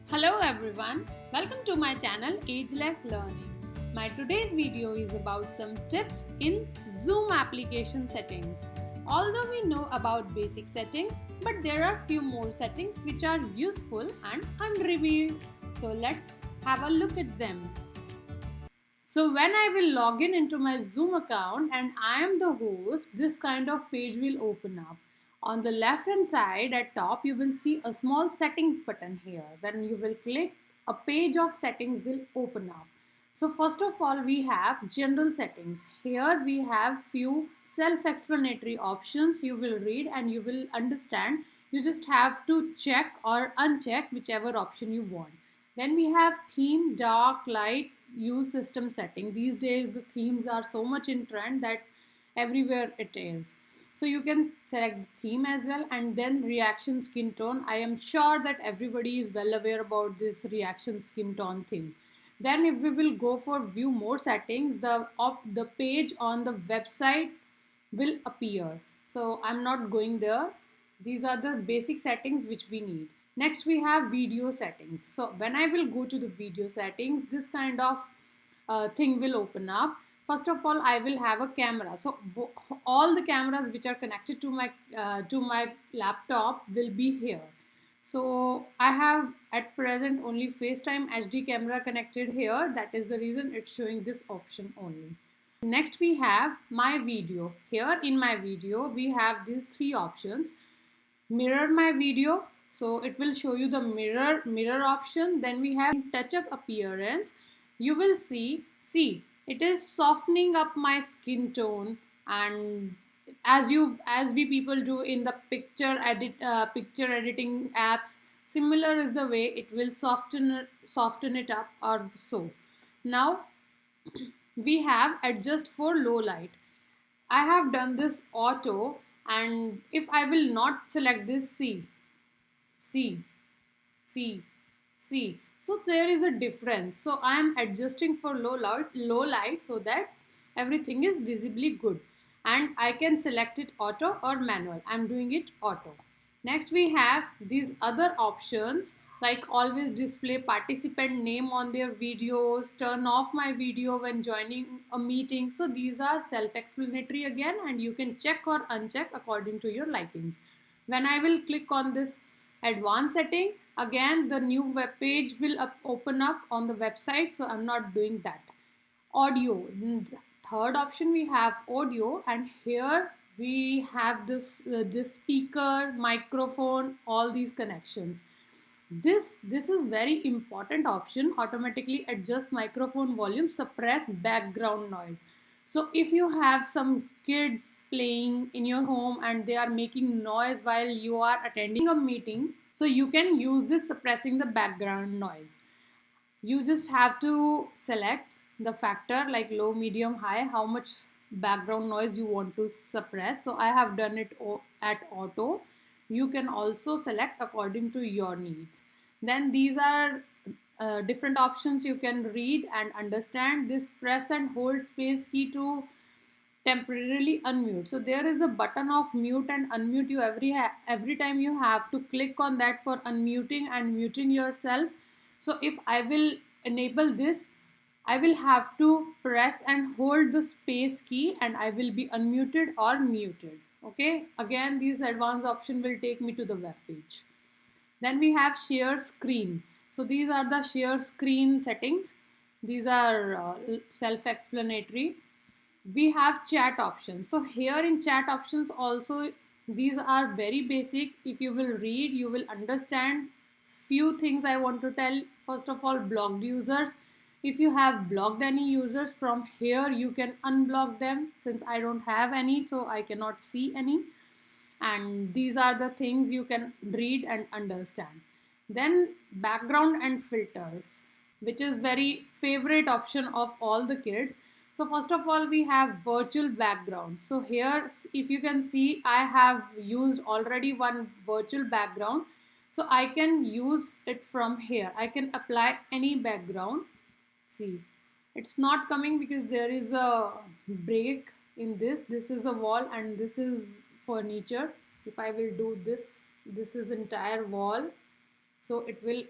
Hello everyone, welcome to my channel Ageless Learning. My today's video is about some tips in Zoom application settings. Although we know about basic settings, but there are few more settings which are useful and unrevealed. So let's have a look at them. So when I will log in into my Zoom account and I am the host, this kind of page will open up. On the left hand side at top, you will see a small settings button here. When you will click, a page of settings will open up. So first of all, we have general settings. Here we have few self-explanatory options you will read and you will understand. You just have to check or uncheck whichever option you want. Then we have theme, dark, light, use system setting. These days the themes are so much in trend that everywhere it is. So you can select the theme as well, and then reaction skin tone. I am sure that everybody is well aware about this reaction skin tone theme. Then if we will go for view more settings, the page on the website will appear. So I'm not going there. These are the basic settings which we need. Next we have video settings. So when I will go to the video settings, this kind of thing will open up. First of all, I will have a camera. So all the cameras which are connected to my laptop will be here. So I have at present only FaceTime HD camera connected here. That is the reason it's showing this option only. Next we have my video. Here in my video we have these three options. Mirror my video, so it will show you the mirror option. Then we have touch up appearance. You will see it is softening up my skin tone, and as we people do in the picture editing apps, similar is the way it will soften it up or so. Now we have adjust for low light. I have done this auto, and if I will not select this, see, see, see. So there is a difference. So I am adjusting for low light so that everything is visibly good. And I can select it auto or manual. I am doing it auto. Next we have these other options like always display participant name on their videos, turn off my video when joining a meeting. So these are self-explanatory again, and you can check or uncheck according to your likings. When I will click on this advanced setting, again the new web page will open up on the website, so I'm not doing that. Audio, third option we have audio, and here we have this speaker, microphone, all these connections. This is very important option. Automatically adjust microphone volume, suppress background noise. So if you have some kids playing in your home and they are making noise while you are attending a meeting, so you can use this suppressing the background noise. You just have to select the factor like low, medium, high, how much background noise you want to suppress. So I have done it at auto. You can also select according to your needs. Then these are different options you can read and understand. This press and hold space key to temporarily unmute. So there is a button of mute and unmute. You every time you have to click on that for unmuting and muting yourself. So if I will enable this, I will have to press and hold the space key and I will be unmuted or muted. Okay, again these advanced option will take me to the web page. Then we have share screen. So these are the share screen settings. These are self-explanatory. We have chat options. So here in chat options also, these are very basic. If you will read, you will understand few things I want to tell. First of all, blocked users. If you have blocked any users from here, you can unblock them. Since I don't have any, so I cannot see any. And these are the things you can read and understand. Then background and filters, which is very favorite option of all the kids. So first of all, we have virtual background. So here, if you can see, I have used already one virtual background. So I can use it from here. I can apply any background. See, it's not coming because there is a break in this. This is a wall and this is furniture. If I will do this, this is entire wall. So it will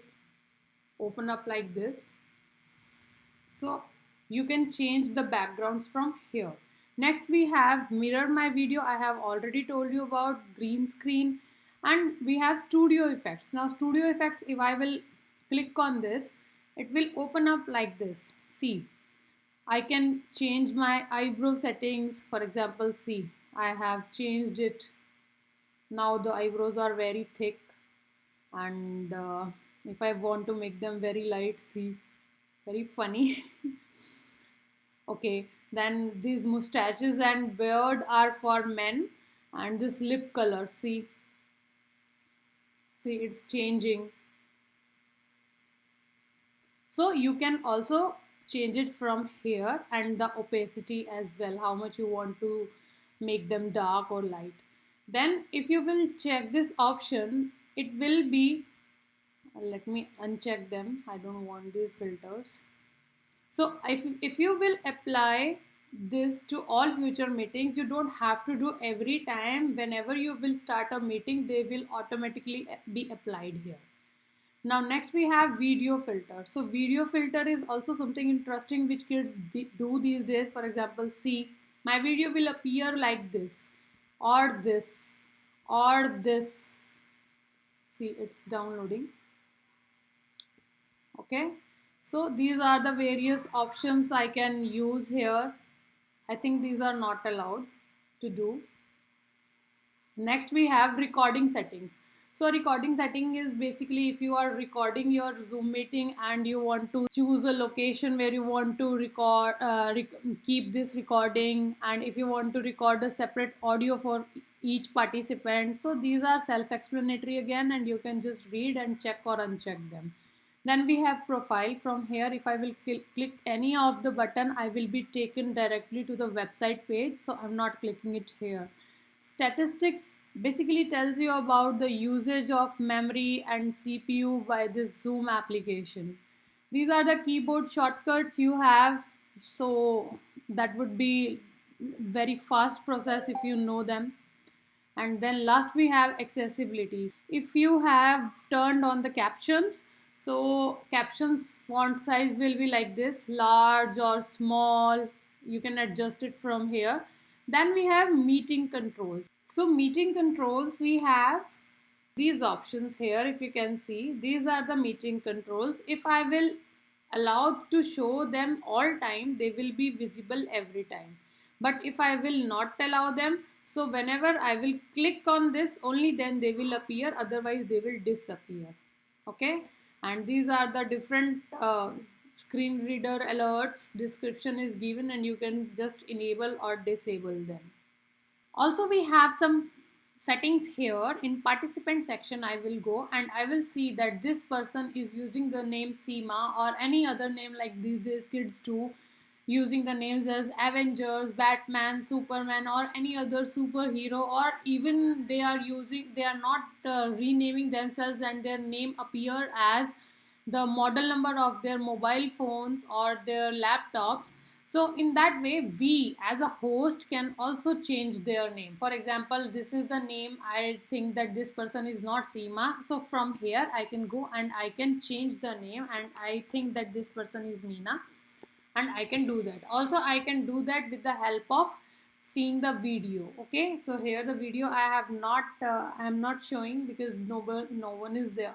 open up like this. So you can change the backgrounds from here. Next we have mirror my video. I have already told you about green screen, and we have studio effects. Now studio effects, if I will click on this, it will open up like this. See, I can change my eyebrow settings. For example, see, I have changed it. Now the eyebrows are very thick, and if I want to make them very light, see, very funny. Okay, then these mustaches and beard are for men, and this lip color, see it's changing. So you can also change it from here, and the opacity as well, how much you want to make them dark or light. Then if you will check this option, it will be, let me uncheck them, I don't want these filters. So if you will apply this to all future meetings, you don't have to do every time. Whenever you will start a meeting, they will automatically be applied here. Now next we have video filter. So video filter is also something interesting which kids do these days. For example, see, my video will appear like this, or this, or this. See, it's downloading. Okay, so these are the various options I can use here. I think these are not allowed to do. Next we have recording settings. So recording setting is basically if you are recording your Zoom meeting and you want to choose a location where you want to record, keep this recording, and if you want to record a separate audio for each participant. So these are self-explanatory again, and you can just read and check or uncheck them. Then we have profile. From here, if I will click any of the button, I will be taken directly to the website page, so I'm not clicking it here. Statistics basically tells you about the usage of memory and CPU by this Zoom application. These are the keyboard shortcuts you have, so that would be very fast process if you know them. And then last we have accessibility. If you have turned on the captions, so captions font size will be like this, large or small, you can adjust it from here. Then we have meeting controls. So meeting controls, we have these options here. If you can see, these are the meeting controls. If I will allow to show them all time, they will be visible every time. But if I will not allow them, so whenever I will click on this, only then they will appear, otherwise they will disappear. Okay, and these are the different screen reader alerts. Description is given, and you can just enable or disable them. Also we have some settings here. In participant section, I will go and I will see that this person is using the name Seema or any other name, like these days kids do, using the names as Avengers, Batman, Superman, or any other superhero, or even they are not renaming themselves, and their name appear as the model number of their mobile phones or their laptops. So in that way, we as a host can also change their name. For example, this is the name. I think that this person is not Seema. So from here, I can go and I can change the name, and I think that this person is Meena, and I can do that. Also, I can do that with the help of seeing the video. Okay, so here the video I have not, I am not showing because no one is there.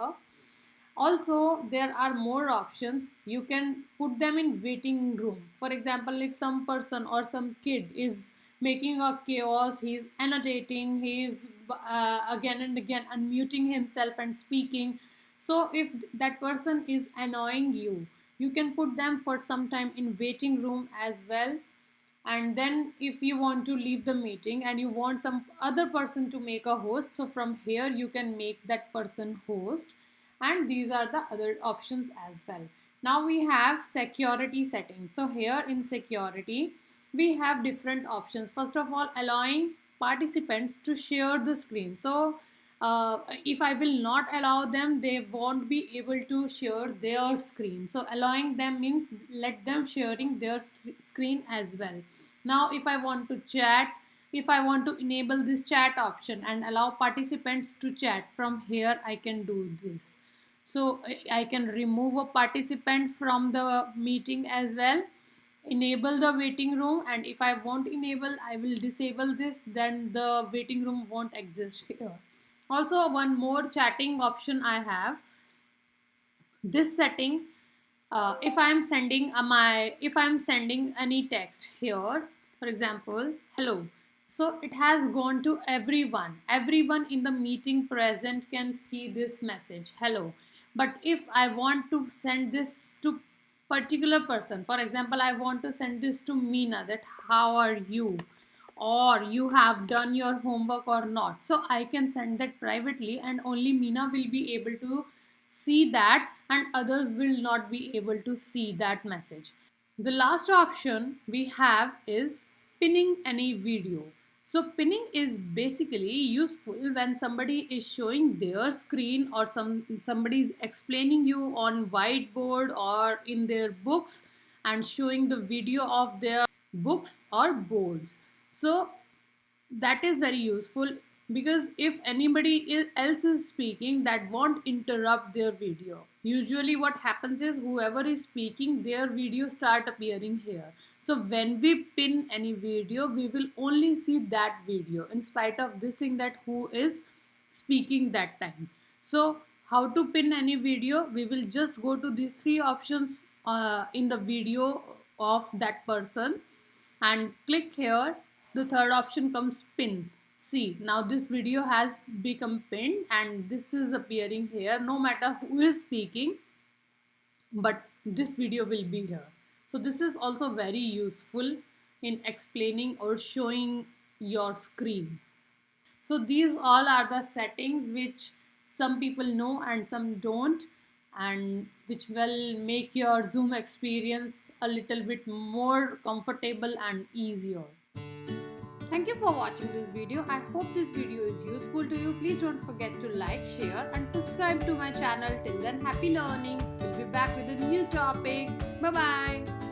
Also there are more options. You can put them in waiting room. For example, if some person or some kid is making a chaos, he's annotating, he's again and again unmuting himself and speaking. So if that person is annoying you, you can put them for some time in waiting room as well. And then if you want to leave the meeting and you want some other person to make a host, so from here you can make that person host. And these are the other options as well. Now we have security settings. So here in security, we have different options. First of all, allowing participants to share the screen. So if I will not allow them, they won't be able to share their screen. So allowing them means let them sharing their screen as well. Now if I want to chat, if I want to enable this chat option and allow participants to chat, from here I can do this. So I can remove a participant from the meeting as well, enable the waiting room, and if I won't enable, I will disable this, then the waiting room won't exist here. Also, one more chatting option I have. This setting, if I'm sending any text here, for example, hello, so it has gone to everyone in the meeting present can see this message, hello. But if I want to send this to particular person, for example, I want to send this to Meena, that how are you, or you have done your homework or not, so I can send that privately and only Meena will be able to see that, and others will not be able to see that message. The last option we have is pinning any video. So pinning is basically useful when somebody is showing their screen, or somebody is explaining you on whiteboard or in their books and showing the video of their books or boards. So that is very useful, because if anybody else is speaking, that won't interrupt their video. Usually what happens is whoever is speaking, their video start appearing here. So when we pin any video, we will only see that video in spite of this thing, that who is speaking that time. So how to pin any video? We will just go to these three options in the video of that person and click here. The third option comes pin. See, now this video has become pinned and this is appearing here, no matter who is speaking, but this video will be here. So this is also very useful in explaining or showing your screen. So these all are the settings which some people know and some don't, and which will make your Zoom experience a little bit more comfortable and easier. Thank you for watching this video. I hope this video is useful to you. Please don't forget to like, share and subscribe to my channel. Till then, happy learning. We'll be back with a new topic. Bye bye.